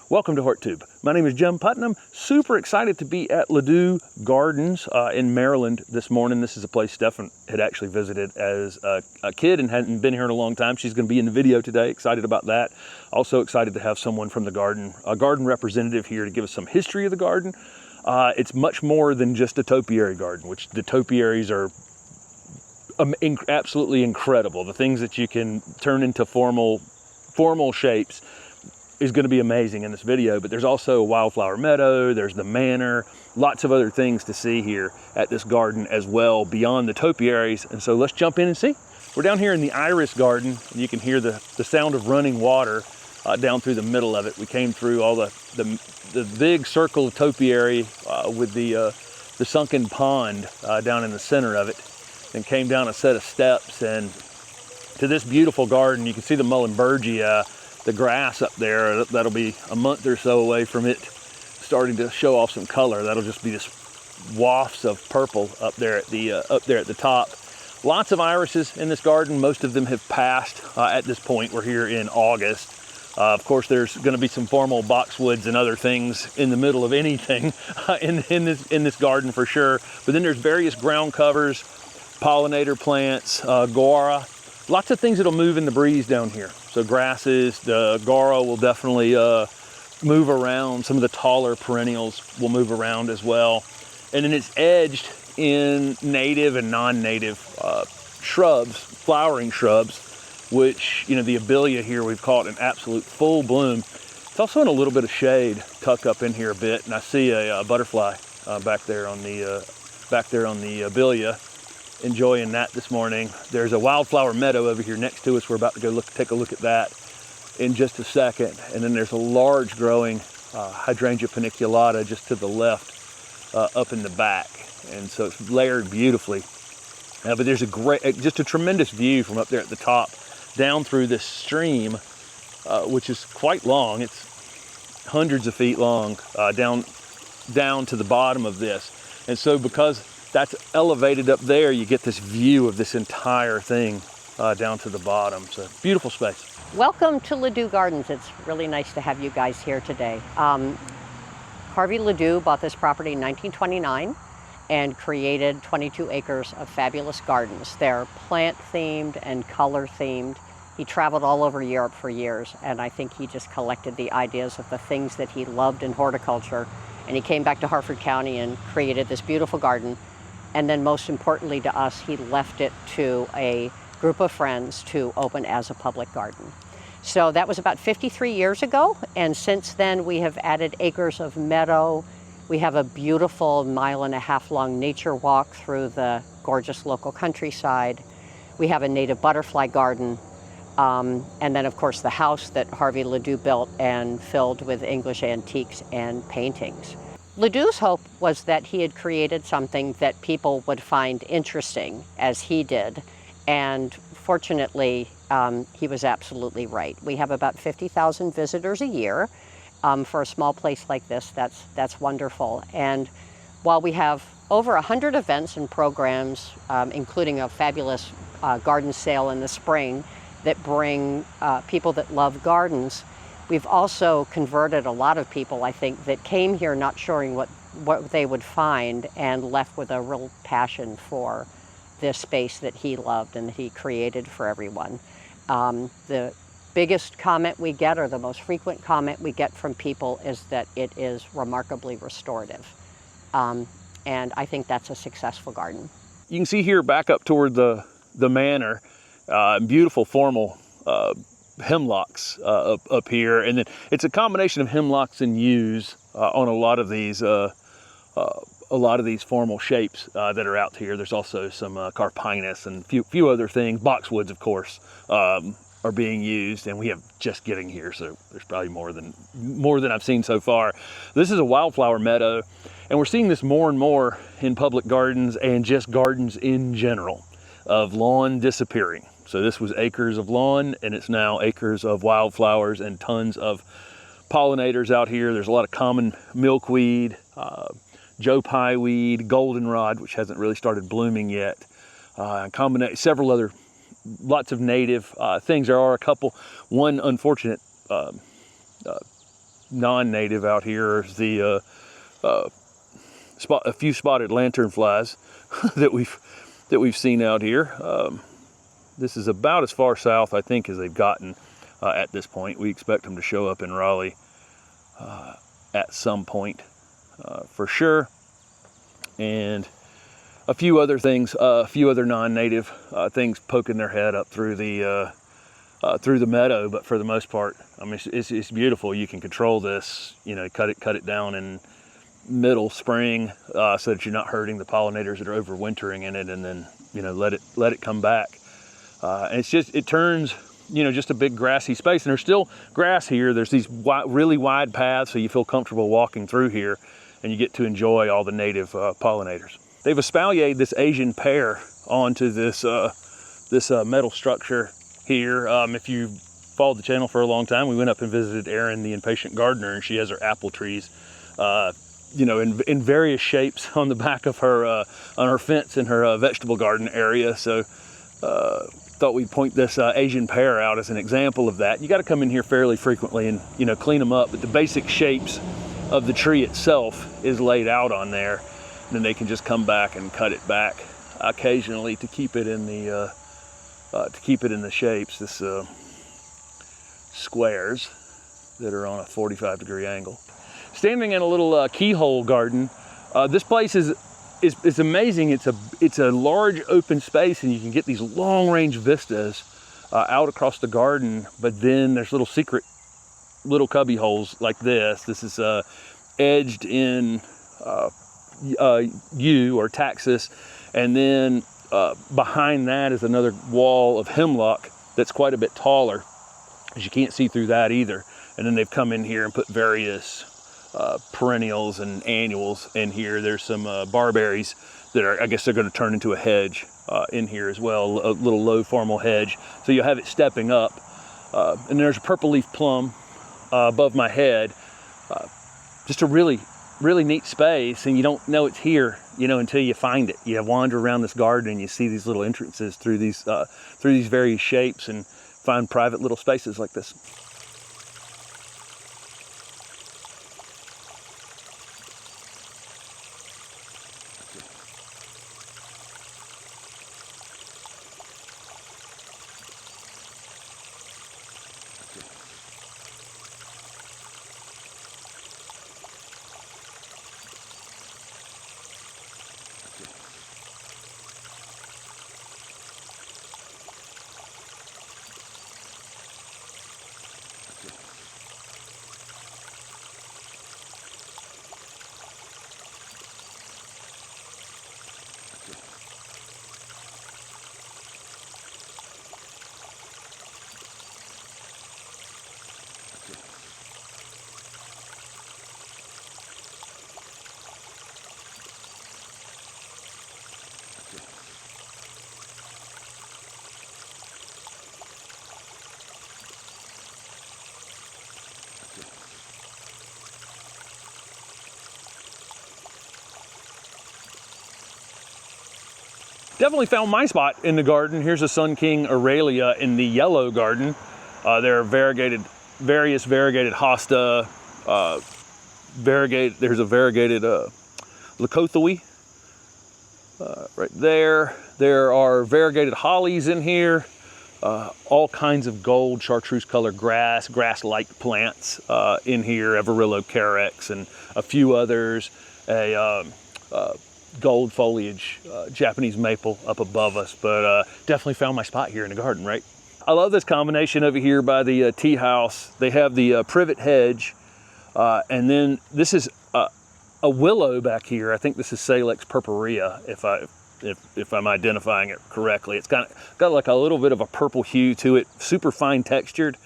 Welcome to HortTube. My name is Jim Putnam. Super excited to be at Ladew Gardens in Maryland this morning. This is a place Stephan had actually visited as a kid and hadn't been here in a long time. She's going to be in the video today. Excited about that. Also excited to have someone from the garden, a garden representative here to give us some history of the garden. It's much more than just a topiary garden, which the topiaries are absolutely incredible. The things that you can turn into formal shapes is going to be amazing in this video, but there's also a wildflower meadow, there's the Manor, lots of other things to see here at this garden as well beyond the topiaries. And so let's jump in and see. We're down here in the iris garden, and you can hear the sound of running water down through the middle of it. We came through all the big circle of topiary with the sunken pond down in the center of it, and came down a set of steps and to this beautiful garden. You can see the Mullenbergia, the grass up there. That'll be a month or so away from it starting to show off some color. That'll just be this wafts of purple up there at the top. Lots of irises in this garden. Most of them have passed at this point. We're here in August. Of course, there's going to be some formal boxwoods and other things in the middle of anything in this garden for sure. But then there's various ground covers, pollinator plants, guara. Lots of things that'll move in the breeze down here. So grasses, the guara will definitely move around. Some of the taller perennials will move around as well. And then it's edged in native and non-native shrubs, flowering shrubs, which, you know, the abelia here, we've caught in absolute full bloom. It's also in a little bit of shade, tuck up in here a bit. And I see a butterfly back there on the abelia. Enjoying that this morning. There's a wildflower meadow over here next to us. We're about to go take a look at that in just a second. And then there's a large growing hydrangea paniculata just to the left up in the back. And so it's layered beautifully. But there's just a tremendous view from up there at the top down through this stream, which is quite long. It's hundreds of feet long down to the bottom of this. And so because that's elevated up there, you get this view of this entire thing down to the bottom. So beautiful space. Welcome to Ladew Gardens. It's really nice to have you guys here today. Harvey Ladew bought this property in 1929 and created 22 acres of fabulous gardens. They're plant themed and color themed. He traveled all over Europe for years, and I think he just collected the ideas of the things that he loved in horticulture. And he came back to Harford County and created this beautiful garden. And then most importantly to us, he left it to a group of friends to open as a public garden. So that was about 53 years ago. And since then we have added acres of meadow. We have a beautiful 1.5 mile long nature walk through the gorgeous local countryside. We have a native butterfly garden. And then of course the house that Harvey Ladew built and filled with English antiques and paintings. Ladew's hope was that he had created something that people would find interesting, as he did, and fortunately, he was absolutely right. We have about 50,000 visitors a year. For a small place like this, that's wonderful. And while we have over 100 events and programs, including a fabulous garden sale in the spring that bring people that love gardens, we've also converted a lot of people, I think, that came here not sure what they would find and left with a real passion for this space that he loved and that he created for everyone. The biggest comment we get, or the most frequent comment we get from people, is that it is remarkably restorative. And I think that's a successful garden. You can see here back up toward the Manor, beautiful formal hemlocks up here, and then it's a combination of hemlocks and yews on a lot of these formal shapes that are out here. There's also some carpinus and few other things. Boxwoods, of course, are being used, and we have just getting here, so there's probably more than I've seen so far. This is a wildflower meadow, and we're seeing this more and more in public gardens and just gardens in general, of lawn disappearing. So this was acres of lawn, and it's now acres of wildflowers and tons of pollinators out here. There's a lot of common milkweed, Joe Pye weed, goldenrod, which hasn't really started blooming yet, several other, lots of native things. There are one unfortunate non-native out here is the a few spotted lanternflies that we've seen out here. This is about as far south, I think, as they've gotten at this point. We expect them to show up in Raleigh at some point for sure. And a few other things, a few other non-native things poking their head up through the meadow, but for the most part, I mean, it's beautiful. You can control this, you know, cut it down in middle spring so that you're not hurting the pollinators that are overwintering in it, and then, you know, let it come back. And it turns, you know, just a big grassy space, and there's still grass here. There's these really wide paths, so you feel comfortable walking through here, and you get to enjoy all the native pollinators. They've espaliered this Asian pear onto this metal structure here. If you followed the channel for a long time, we went up and visited Erin, the impatient gardener, and she has her apple trees, you know, in various shapes on the back of her on her fence in her vegetable garden area. So thought we'd point this Asian pear out as an example of that. You got to come in here fairly frequently and, you know, clean them up, but the basic shapes of the tree itself is laid out on there. Then they can just come back and cut it back occasionally to keep it in the shapes. This squares that are on a 45-degree angle. Standing in a little keyhole garden. This place is amazing. It's a large open space, and you can get these long-range vistas out across the garden. But then there's little secret little cubby holes like this. This is edged in yew or taxus, and then behind that is another wall of hemlock that's quite a bit taller, because you can't see through that either. And then they've come in here and put various perennials and annuals in here. There's some barberries that are, I guess they're going to turn into a hedge in here as well, a little low formal hedge. So you'll have it stepping up. And there's a purple leaf plum above my head. Just a really neat space, and you don't know it's here, you know, until you find it. You wander around this garden and you see these little entrances through these various shapes, and find private little spaces like this. Definitely found my spot in the garden. Here's a Sun King Aurelia in the yellow garden. There are various variegated hosta, there's a variegated Leucothoe right there. There are variegated hollies in here, all kinds of gold chartreuse color grass-like plants in here, Everillo carex and a few others, gold foliage, Japanese maple up above us, but definitely found my spot here in the garden, right? I love this combination over here by the tea house. They have the privet hedge, and then this is a willow back here. I think this is Salix purpurea, if I'm identifying it correctly. It's got like a little bit of a purple hue to it, super fine textured.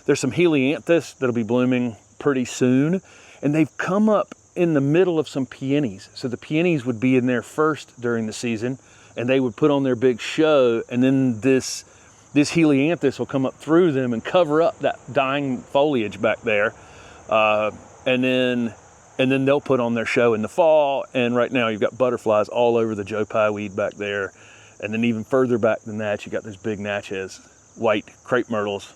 There's some helianthus that'll be blooming pretty soon, and they've come up in the middle of some peonies. So the peonies would be in there first during the season, and they would put on their big show, and then this helianthus will come up through them and cover up that dying foliage back there, and then they'll put on their show in the fall. And right now you've got butterflies all over the Joe Pye weed back there, and then even further back than that you got those big Natchez white crepe myrtles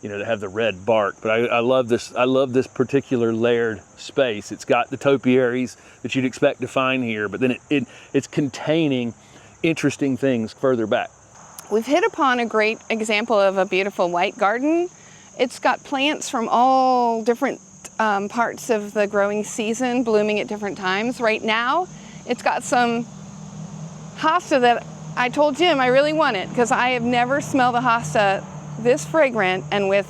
you know, that have the red bark. But I love this. I love this particular layered space. It's got the topiaries that you'd expect to find here, but then it's containing interesting things further back. We've hit upon a great example of a beautiful white garden. It's got plants from all different parts of the growing season blooming at different times. Right now, it's got some hosta that I told Jim I really wanted, because I have never smelled a hosta this fragrant and with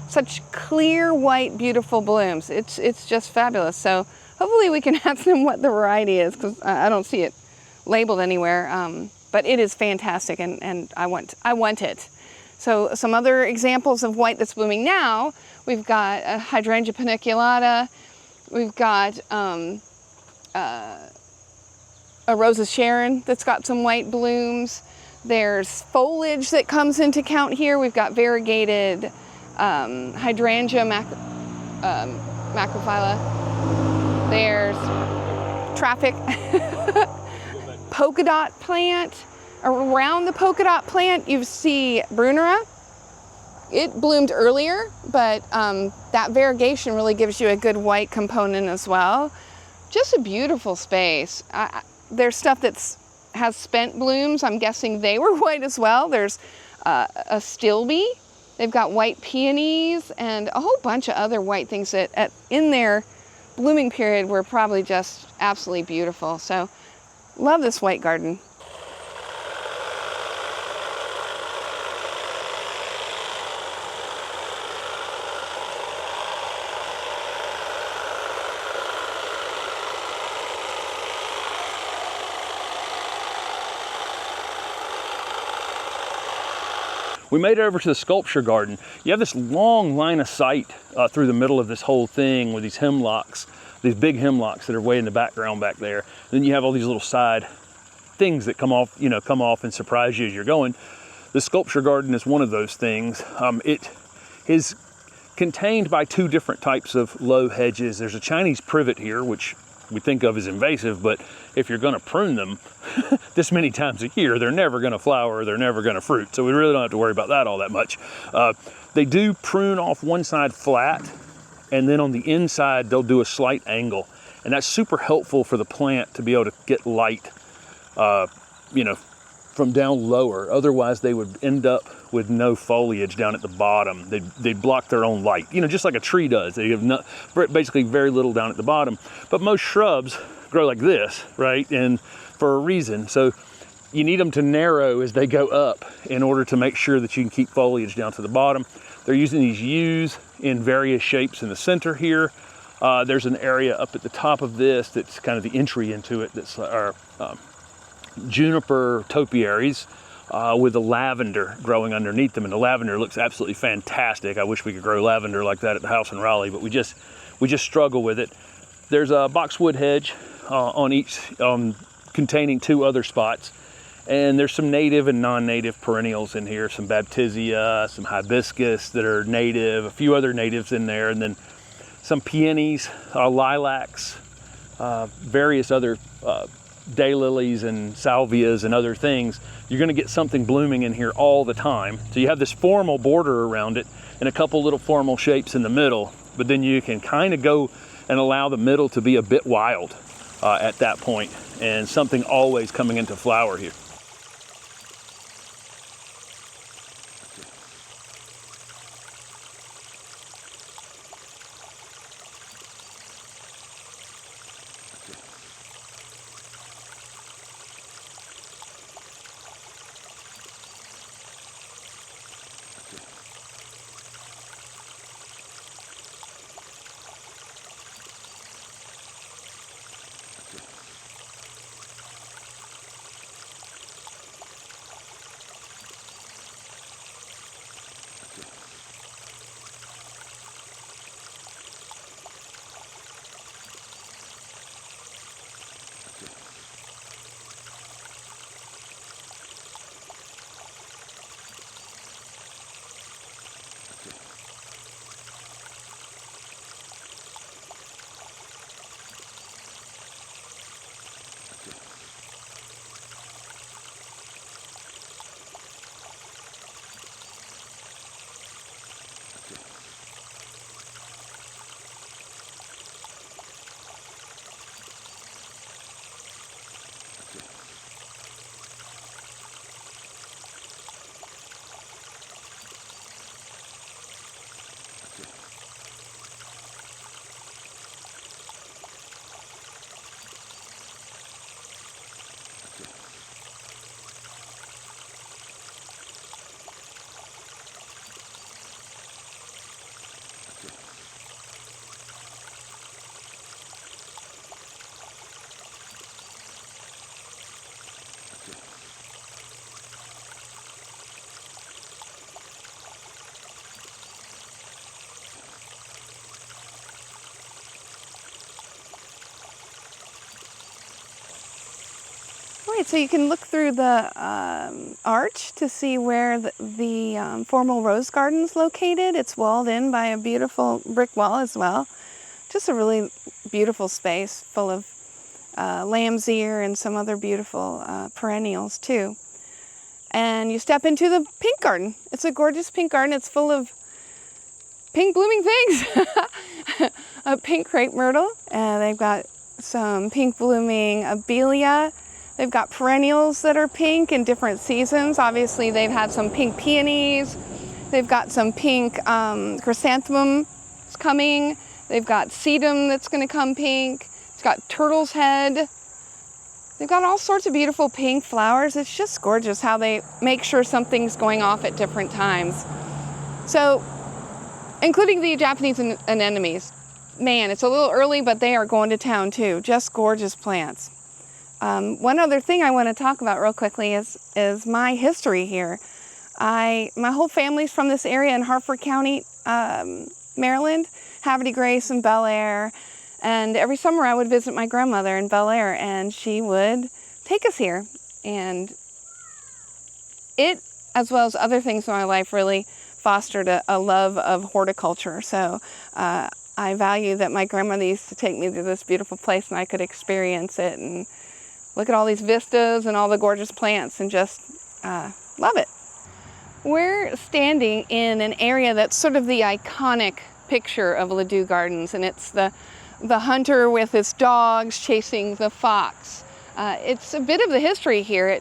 such clear white beautiful blooms. It's just fabulous. So hopefully we can ask them what the variety is, because I don't see it labeled anywhere. But it is fantastic, and I want it. So some other examples of white that's blooming now, we've got a hydrangea paniculata, we've got a Rosa Sharon that's got some white blooms. There's foliage that comes into count here. We've got variegated hydrangea macrophylla. There's traffic polka dot plant. Around the polka dot plant, you see Brunera. It bloomed earlier, but that variegation really gives you a good white component as well. Just a beautiful space. There's stuff has spent blooms. I'm guessing they were white as well. There's a stilby. They've got white peonies and a whole bunch of other white things that in their blooming period were probably just absolutely beautiful. So love this white garden. We made it over to the sculpture garden. You have this long line of sight through the middle of this whole thing with these hemlocks, these big hemlocks that are way in the background back there. And then you have all these little side things that come off and surprise you as you're going. The sculpture garden is one of those things. It is contained by two different types of low hedges. There's a Chinese privet here, which we think of as invasive, but if you're going to prune them this many times a year, they're never going to flower, they're never going to fruit. So we really don't have to worry about that all that much. They do prune off one side flat, and then on the inside, they'll do a slight angle. And that's super helpful for the plant to be able to get light, from down lower. Otherwise, they would end up with no foliage down at the bottom. They'd block their own light, just like a tree does. They have basically very little down at the bottom. But most shrubs grow like this, right? And for a reason. So you need them to narrow as they go up in order to make sure that you can keep foliage down to the bottom. They're using these U's in various shapes in the center here. There's an area up at the top of this that's kind of the entry into it, that's our juniper topiaries with the lavender growing underneath them, and the lavender looks absolutely fantastic. I wish we could grow lavender like that at the house in Raleigh, but we just struggle with it. There's a boxwood hedge on each, containing two other spots, and there's some native and non-native perennials in here, some baptisia, some hibiscus that are native, a few other natives in there, and then some peonies, lilacs, various other daylilies and salvias and other things. You're going to get something blooming in here all the time. So you have this formal border around it and a couple little formal shapes in the middle, but then you can kind of go and allow the middle to be a bit wild at that point, and something always coming into flower here. right, so you can look through the arch to see where the formal rose garden's located. It's walled in by a beautiful brick wall as well. Just a really beautiful space full of lamb's ear and some other beautiful perennials too. And you step into the pink garden. It's a gorgeous pink garden. It's full of pink blooming things. A pink crepe myrtle. They've got some pink blooming abelia. They've got perennials that are pink in different seasons. Obviously, they've had some pink peonies. They've got some pink chrysanthemums coming. They've got sedum that's going to come pink. It's got turtle's head. They've got all sorts of beautiful pink flowers. It's just gorgeous how they make sure something's going off at different times. So, including the Japanese anemones. Man, it's a little early, but they are going to town too. Just gorgeous plants. One other thing I want to talk about real quickly is my history here. My whole family's from this area in Harford County, Maryland, Havre de Grace and Bel Air. And every summer I would visit my grandmother in Bel Air, and she would take us here. And it, as well as other things in my life, really fostered a love of horticulture. So I value that my grandmother used to take me to this beautiful place and I could experience it and look at all these vistas and all the gorgeous plants and just love it. We're standing in an area that's sort of the iconic picture of Ladew Gardens, and it's the hunter with his dogs chasing the fox. It's a bit of the history here.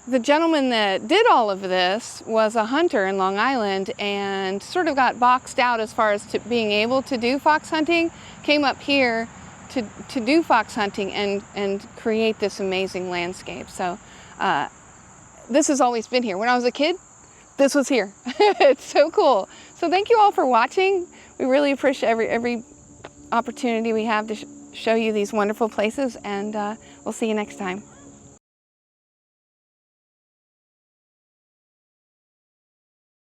The gentleman that did all of this was a hunter in Long Island and sort of got boxed out as far as being able to do fox hunting, came up here to do fox hunting and create this amazing landscape. So this has always been here. When I was a kid, this was here. It's so cool. So thank you all for watching. We really appreciate every opportunity we have to show you these wonderful places, and we'll see you next time.